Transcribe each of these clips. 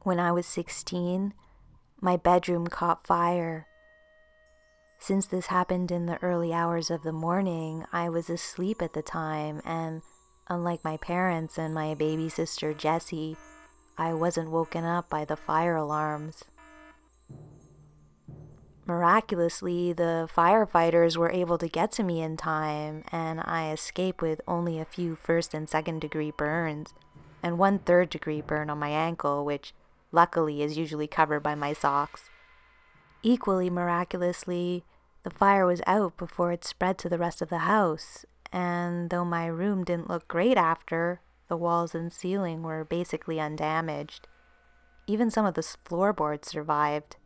When I was 16, my bedroom caught fire. Since this happened in the early hours of the morning, I was asleep at the time, and unlike my parents and my baby sister Jessie, I wasn't woken up by the fire alarms. Miraculously, the firefighters were able to get to me in time, and I escaped with only a few first and second degree burns, and one third degree burn on my ankle, which luckily is usually covered by my socks. Equally miraculously, the fire was out before it spread to the rest of the house, and though my room didn't look great after, the walls and ceiling were basically undamaged. Even some of the floorboards survived.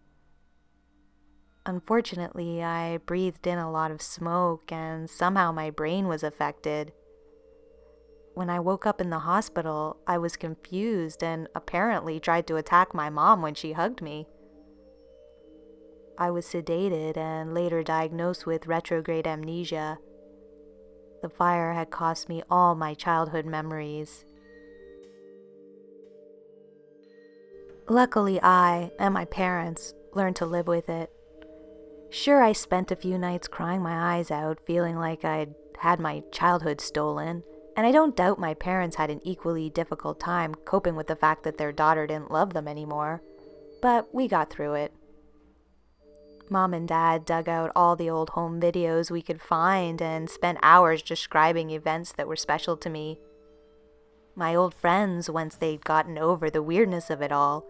Unfortunately, I breathed in a lot of smoke, and somehow my brain was affected. When I woke up in the hospital, I was confused and apparently tried to attack my mom when she hugged me. I was sedated and later diagnosed with retrograde amnesia. The fire had cost me all my childhood memories. Luckily, I and my parents learned to live with it. Sure, I spent a few nights crying my eyes out, feeling like I'd had my childhood stolen, and I don't doubt my parents had an equally difficult time coping with the fact that their daughter didn't love them anymore. But we got through it. Mom and Dad dug out all the old home videos we could find and spent hours describing events that were special to me. My old friends, once they'd gotten over the weirdness of it all,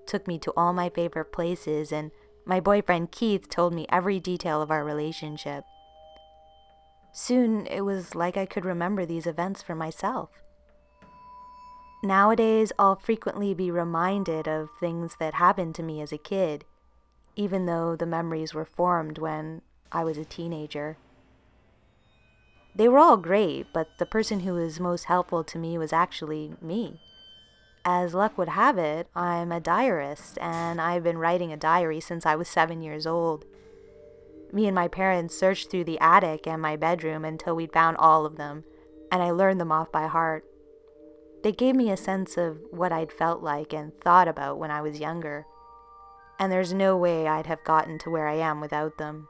took me to all my favorite places, and my boyfriend Keith told me every detail of our relationship. Soon, it was like I could remember these events for myself. Nowadays, I'll frequently be reminded of things that happened to me as a kid, even though the memories were formed when I was a teenager. They were all great, but the person who was most helpful to me was actually me. As luck would have it, I'm a diarist, and I've been writing a diary since I was 7 years old. Me and my parents searched through the attic and my bedroom until we'd found all of them, and I learned them off by heart. They gave me a sense of what I'd felt like and thought about when I was younger, and there's no way I'd have gotten to where I am without them.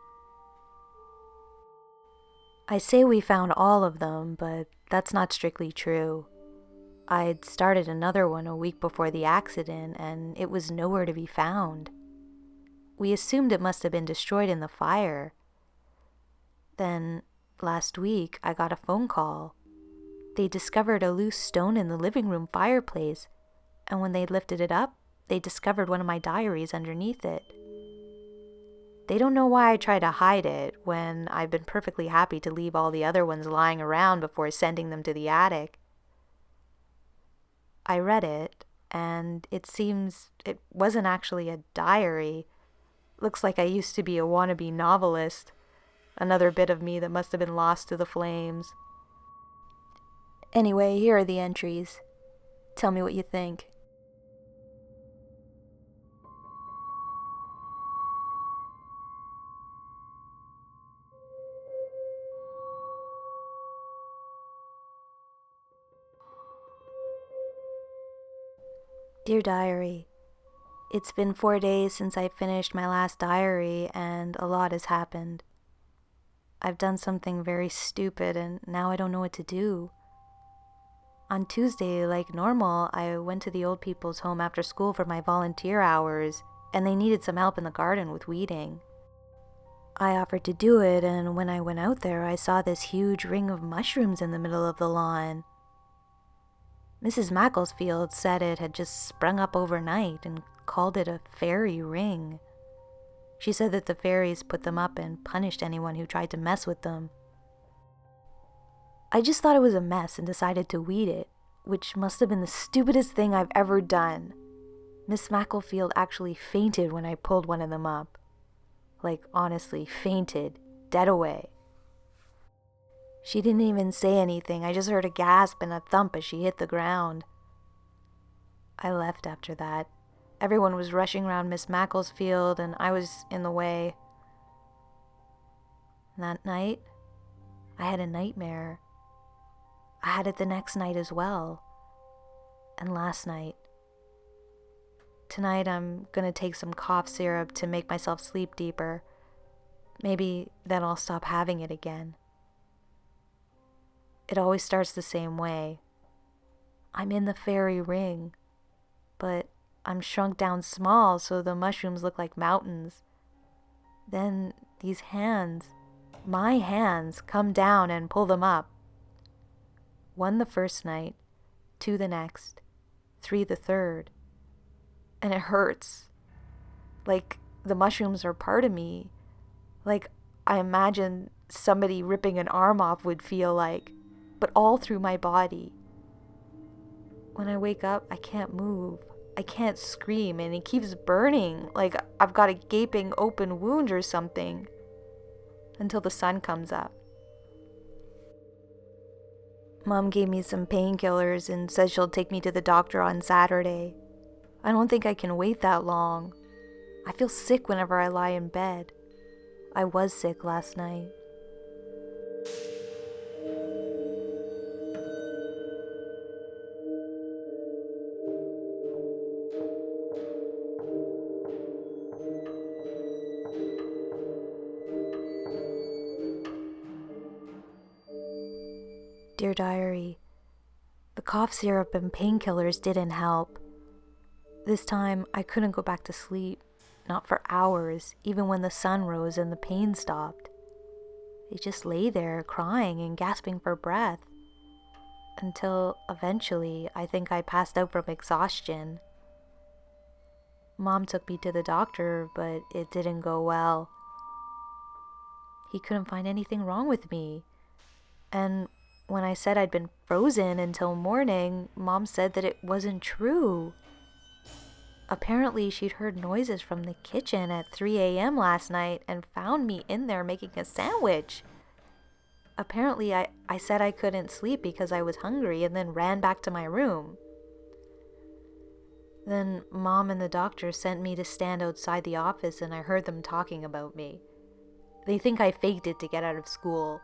I say we found all of them, but that's not strictly true. I'd started another one a week before the accident, and it was nowhere to be found. We assumed it must have been destroyed in the fire. Then, last week, I got a phone call. They discovered a loose stone in the living room fireplace, and when they lifted it up, they discovered one of my diaries underneath it. They don't know why I tried to hide it when I've been perfectly happy to leave all the other ones lying around before sending them to the attic. I read it, and it seems it wasn't actually a diary. Looks like I used to be a wannabe novelist. Another bit of me that must have been lost to the flames. Anyway, here are the entries. Tell me what you think. Dear Diary, it's been 4 days since I finished my last diary, and a lot has happened. I've done something very stupid, and now I don't know what to do. On Tuesday, like normal, I went to the old people's home after school for my volunteer hours, and they needed some help in the garden with weeding. I offered to do it, and when I went out there, I saw this huge ring of mushrooms in the middle of the lawn. Mrs. MacLeod said it had just sprung up overnight and called it a fairy ring. She said that the fairies put them up and punished anyone who tried to mess with them. I just thought it was a mess and decided to weed it, which must have been the stupidest thing I've ever done. Miss MacLeod actually fainted when I pulled one of them up. Like, honestly, fainted, dead away. She didn't even say anything. I just heard a gasp and a thump as she hit the ground. I left after that. Everyone was rushing around Miss MacLeod, and I was in the way. That night, I had a nightmare. I had it the next night as well. And last night. Tonight I'm gonna take some cough syrup to make myself sleep deeper. Maybe then I'll stop having it again. It always starts the same way. I'm in the fairy ring, but I'm shrunk down small so the mushrooms look like mountains. Then these hands, my hands, come down and pull them up. 1 the first night, 2 the next, 3 the third. And it hurts. Like the mushrooms are part of me. Like I imagine somebody ripping an arm off would feel like, but all through my body. When I wake up, I can't move. I can't scream, and it keeps burning like I've got a gaping open wound or something until the sun comes up. Mom gave me some painkillers and says she'll take me to the doctor on Saturday. I don't think I can wait that long. I feel sick whenever I lie in bed. I was sick last night. Dear Diary, the cough syrup and painkillers didn't help. This time, I couldn't go back to sleep, not for hours, even when the sun rose and the pain stopped. I just lay there crying and gasping for breath, until eventually I think I passed out from exhaustion. Mom took me to the doctor, but it didn't go well. He couldn't find anything wrong with me. And when I said I'd been frozen until morning, Mom said that it wasn't true. Apparently, she'd heard noises from the kitchen at 3 a.m. last night and found me in there making a sandwich. Apparently, I said I couldn't sleep because I was hungry and then ran back to my room. Then Mom and the doctor sent me to stand outside the office and I heard them talking about me. They think I faked it to get out of school.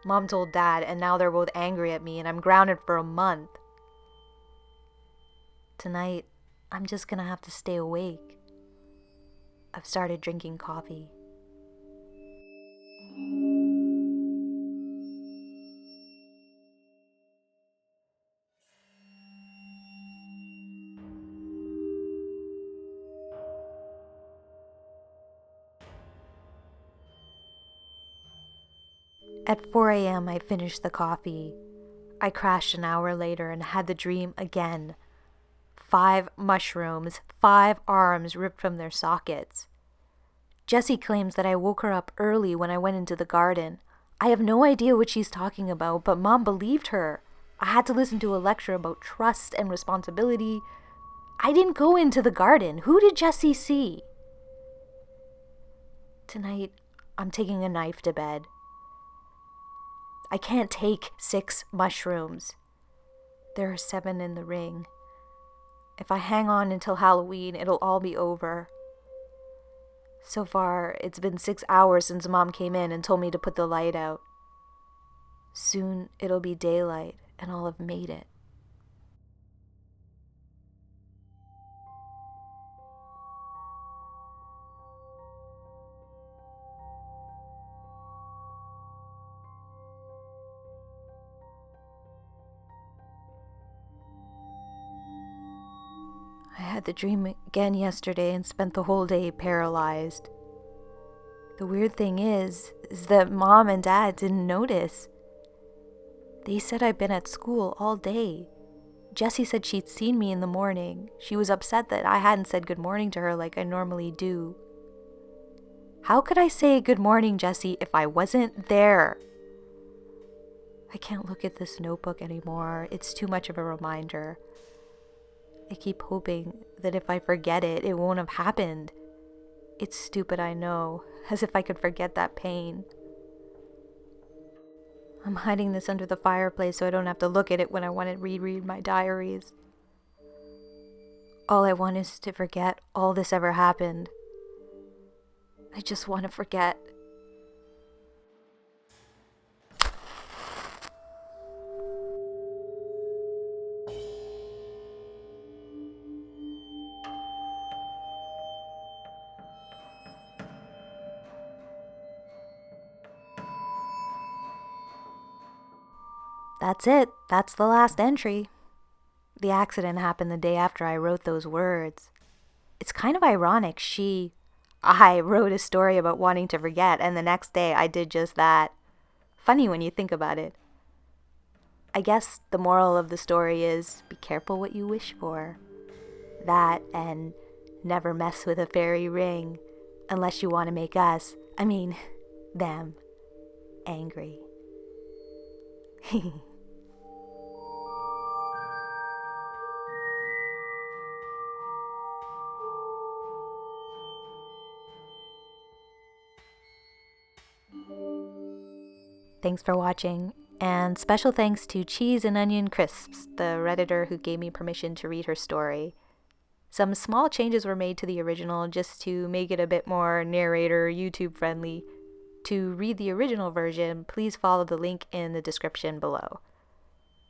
Mom told Dad, and now they're both angry at me and I'm grounded for a month. Tonight, I'm just gonna have to stay awake. I've started drinking coffee. At 4 a.m., I finished the coffee. I crashed an hour later and had the dream again. 5 mushrooms, 5 arms ripped from their sockets. Jessie claims that I woke her up early when I went into the garden. I have no idea what she's talking about, but Mom believed her. I had to listen to a lecture about trust and responsibility. I didn't go into the garden. Who did Jessie see? Tonight, I'm taking a knife to bed. I can't take 6 mushrooms. There are 7 in the ring. If I hang on until Halloween, it'll all be over. So far, it's been 6 hours since Mom came in and told me to put the light out. Soon, it'll be daylight, and I'll have made it. I had the dream again yesterday and spent the whole day paralyzed. The weird thing is that Mom and Dad didn't notice. They said I'd been at school all day. Jessie said she'd seen me in the morning. She was upset that I hadn't said good morning to her like I normally do. How could I say good morning, Jessie, if I wasn't there? I can't look at this notebook anymore. It's too much of a reminder. I keep hoping that if I forget it, it won't have happened. It's stupid, I know, as if I could forget that pain. I'm hiding this under the fireplace so I don't have to look at it when I want to reread my diaries. All I want is to forget all this ever happened. I just want to forget. That's it. That's the last entry. The accident happened the day after I wrote those words. It's kind of ironic. I wrote a story about wanting to forget, and the next day I did just that. Funny when you think about it. I guess the moral of the story is be careful what you wish for. That and never mess with a fairy ring unless you want to make them, angry. Thanks for watching, and special thanks to Cheeseanonioncrisps, the redditor who gave me permission to read her story. Some small changes were made to the original just to make it a bit more narrator YouTube friendly. To read the original version, please follow the link in the description below.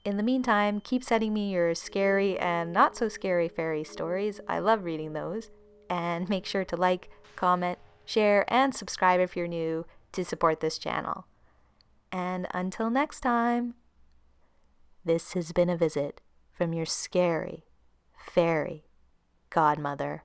In the meantime, keep sending me your scary and not so scary fairy stories. I love reading those. And make sure to like, comment, share, and subscribe if you're new to support this channel. And until next time, this has been a visit from your scary fairy godmother.